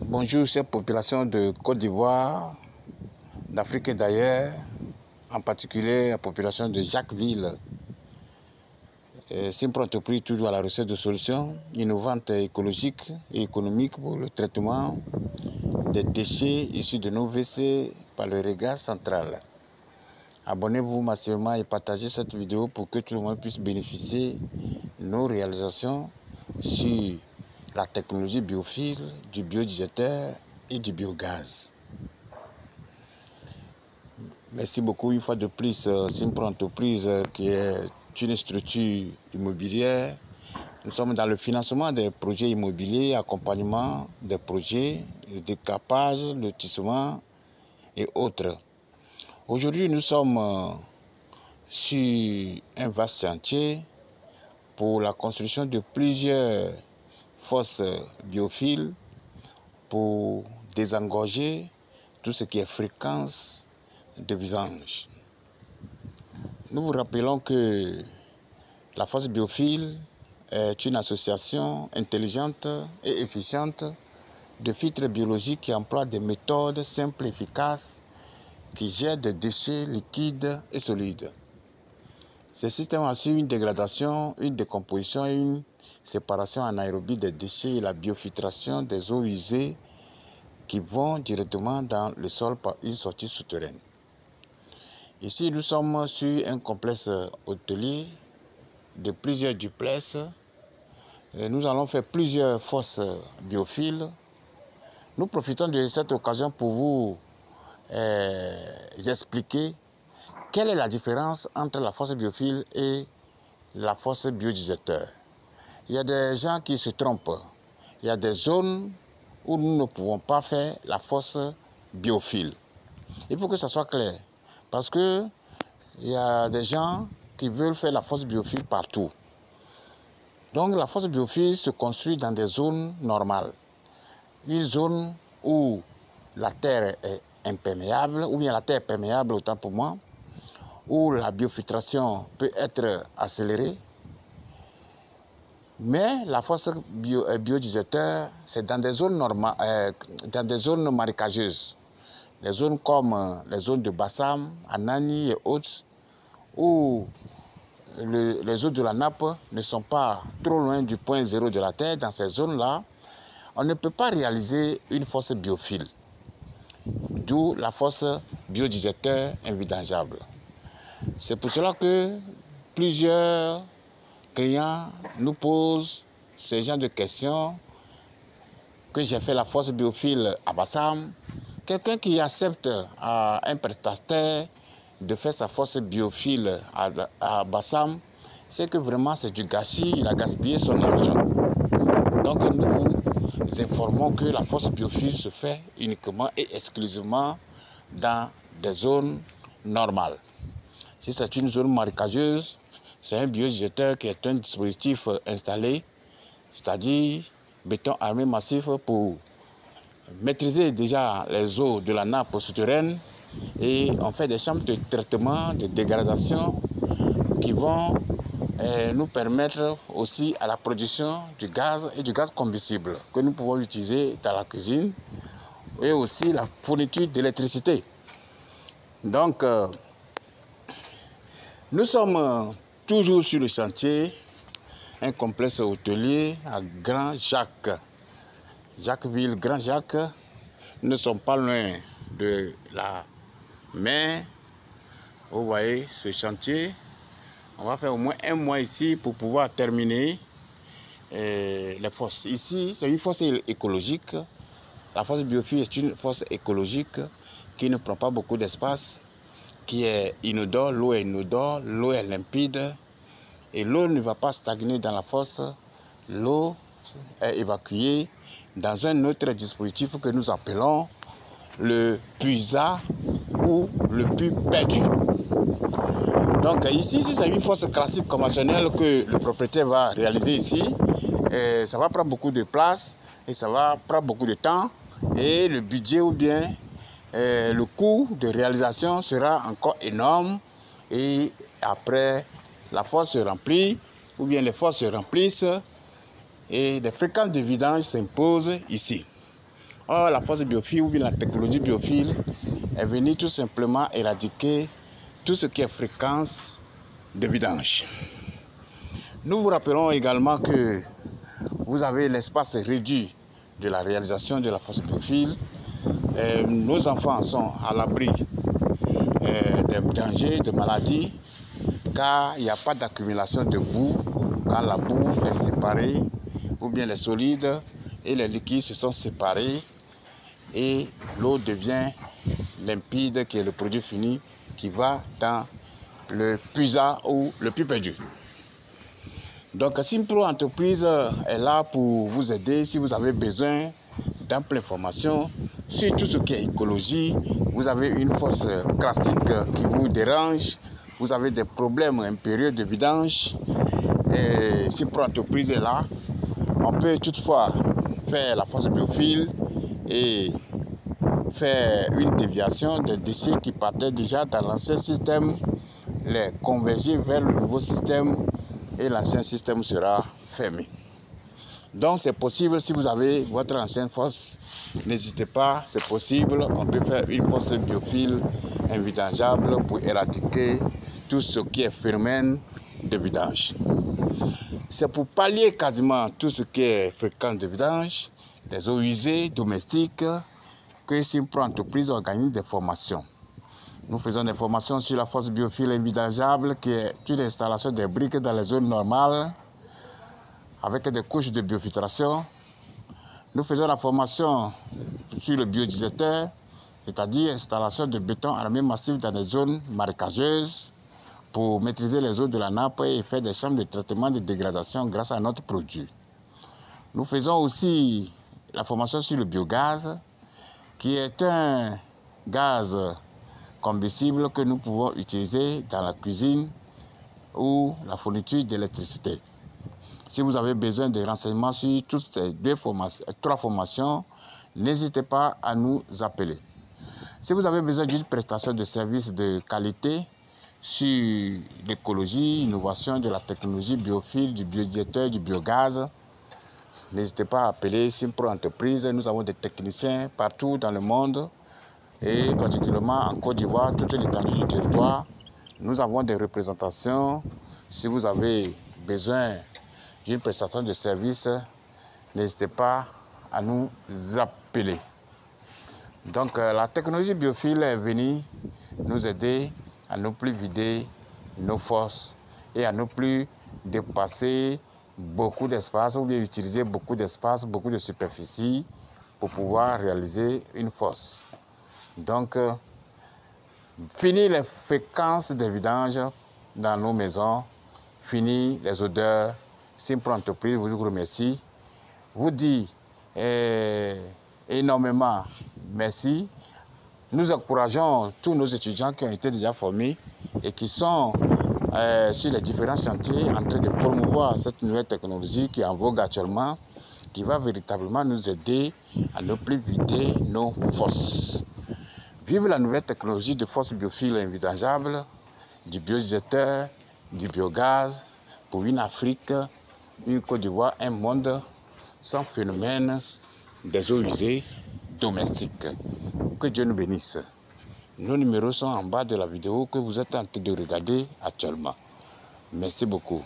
Bonjour, ces populations de Côte d'Ivoire, d'Afrique et d'ailleurs, en particulier la population de Jacquesville. Simpre entreprise toujours à la recherche de solutions innovantes, écologiques et économiques pour le traitement des déchets issus de nos WC par le regard central. Abonnez-vous massivement et partagez cette vidéo pour que tout le monde puisse bénéficier de nos réalisations sur la technologie biophile, du biodigéteur et du biogaz. Merci beaucoup une fois de plus, Simpre Entreprise qui est une structure immobilière. Nous sommes dans le financement des projets immobiliers, accompagnement des projets, le décapage, le lotissement et autres. Aujourd'hui, nous sommes sur un vaste chantier pour la construction de plusieurs fosses biophiles pour désengorger tout ce qui est fréquence de vidange. Nous vous rappelons que la fosse biophile est une association intelligente et efficiente de filtres biologiques qui emploie des méthodes simples et efficaces qui gèrent des déchets liquides et solides. Ce système assure une dégradation, une décomposition et une séparation anaérobie des déchets et la biofiltration des eaux usées qui vont directement dans le sol par une sortie souterraine. Ici, nous sommes sur un complexe hôtelier de plusieurs duplex. Nous allons faire plusieurs fosses biophiles. Nous profitons de cette occasion pour vous expliquer quelle est la différence entre la fosse biophile et la fosse biodigéteur. Il y a des gens qui se trompent. Il y a des zones où nous ne pouvons pas faire la fosse biophile. Il faut que ça soit clair. Parce qu'il y a des gens qui veulent faire la fosse biophile partout. Donc la fosse biophile se construit dans des zones normales. Une zone où la terre est imperméable, ou bien la terre est perméable autant pour moi, où la biofiltration peut être accélérée. Mais la fosse biodigéteur, c'est dans des zones normales, dans des zones marécageuses. Les zones comme les zones de Bassam, Anani et autres, où les eaux de la nappe ne sont pas trop loin du point zéro de la terre. Dans ces zones-là, on ne peut pas réaliser une fosse biophile. D'où la fosse biodigéteur invidangeable. C'est pour cela que plusieurs clients nous posent ce genre de questions, que j'ai fait la fosse biophile à Bassam. Quelqu'un qui accepte à un prestataire de faire sa fosse biophile à Bassam, c'est que vraiment c'est du gâchis, il a gaspillé son argent. Donc nous informons que la fosse biophile se fait uniquement et exclusivement dans des zones normales. Si c'est une zone marécageuse, c'est un biodigéteur qui est un dispositif installé, c'est-à-dire béton armé massif pour maîtriser déjà les eaux de la nappe souterraine, et on fait des chambres de traitement, de dégradation qui vont nous permettre aussi à la production du gaz et du gaz combustible que nous pouvons utiliser dans la cuisine et aussi la fourniture d'électricité. Donc, nous sommes toujours sur le chantier, un complexe hôtelier à Grand Jacques. Jacquesville, Grand Jacques, nous ne sommes pas loin de la mer. Vous voyez ce chantier. On va faire au moins un mois ici pour pouvoir terminer les fosses. Ici, c'est une fosse écologique. La fosse biophile est une fosse écologique qui ne prend pas beaucoup d'espace, qui est inodore, l'eau est inodore, l'eau est limpide et l'eau ne va pas stagner dans la fosse. L'eau est évacuée dans un autre dispositif que nous appelons le puisard ou le puits perdu. Donc ici, si c'est une fosse classique conventionnelle que le propriétaire va réaliser ici, ça va prendre beaucoup de place et ça va prendre beaucoup de temps et le budget ou bien le coût de réalisation sera encore énorme et après la fosse se remplit ou bien les fosses se remplissent et des fréquences de vidange s'imposent ici. Or, la force biophile ou bien la technologie biophile est venue tout simplement éradiquer tout ce qui est fréquence de vidange. Nous vous rappelons également que vous avez l'espace réduit de la réalisation de la force biophile. Nos enfants sont à l'abri des dangers, de maladies, car il n'y a pas d'accumulation de boue quand la boue est séparée, ou bien les solides et les liquides se sont séparés et l'eau devient limpide, qui est le produit fini qui va dans le puisard ou le puits perdu. Donc Simpro Entreprise est là pour vous aider si vous avez besoin d'amples informations sur tout ce qui est écologie. Vous avez une fosse classique qui vous dérange, vous avez des problèmes impérieux de vidange, et Simpro Entreprise est là. On peut toutefois faire la fosse biophile et faire une déviation des déchets qui partaient déjà dans l'ancien système, les converger vers le nouveau système et l'ancien système sera fermé. Donc c'est possible, si vous avez votre ancienne fosse, n'hésitez pas, c'est possible, on peut faire une fosse biophile invidangeable pour éradiquer tout ce qui est phénomène de vidange. C'est pour pallier quasiment tout ce qui est fréquence de vidange, des eaux usées domestiques, que Simpro Entreprise organise des formations. Nous faisons des formations sur la fosse biophile invidangeable, qui est une installation des briques dans les zones normales, avec des couches de biofiltration. Nous faisons la formation sur le biodigesteur, c'est-à-dire installation de béton armé massif dans les zones marécageuses pour maîtriser les eaux de la nappe et faire des chambres de traitement de dégradation grâce à notre produit. Nous faisons aussi la formation sur le biogaz, qui est un gaz combustible que nous pouvons utiliser dans la cuisine ou la fourniture d'électricité. Si vous avez besoin de renseignements sur toutes ces trois formations, n'hésitez pas à nous appeler. Si vous avez besoin d'une prestation de services de qualité sur l'écologie, l'innovation de la technologie biophile, du biodigesteur, du biogaz, n'hésitez pas à appeler Simpro Entreprise. Nous avons des techniciens partout dans le monde et particulièrement en Côte d'Ivoire, toute l'étendue du territoire. Nous avons des représentations. Si vous avez besoin d'une prestation de service, n'hésitez pas à nous appeler. Donc la technologie biophile est venue nous aider à ne plus vider nos fosses et à ne plus dépasser beaucoup d'espace ou bien utiliser beaucoup d'espace, beaucoup de superficie pour pouvoir réaliser une fosse. Donc, fini les fréquences de vidange dans nos maisons, fini les odeurs. Simpro Entreprise vous remercie, vous dit énormément merci. Nous encourageons tous nos étudiants qui ont été déjà formés et qui sont sur les différents chantiers en train de promouvoir cette nouvelle technologie qui est en vogue actuellement, qui va véritablement nous aider à ne plus vider nos fosses. Vive la nouvelle technologie de fosse biophile invidangeable, du biodigesteur, du biogaz, pour une Afrique, une Côte d'Ivoire, un monde sans phénomène des eaux usées domestiques. Que Dieu nous bénisse. Nos numéros sont en bas de la vidéo que vous êtes en train de regarder actuellement. Merci beaucoup.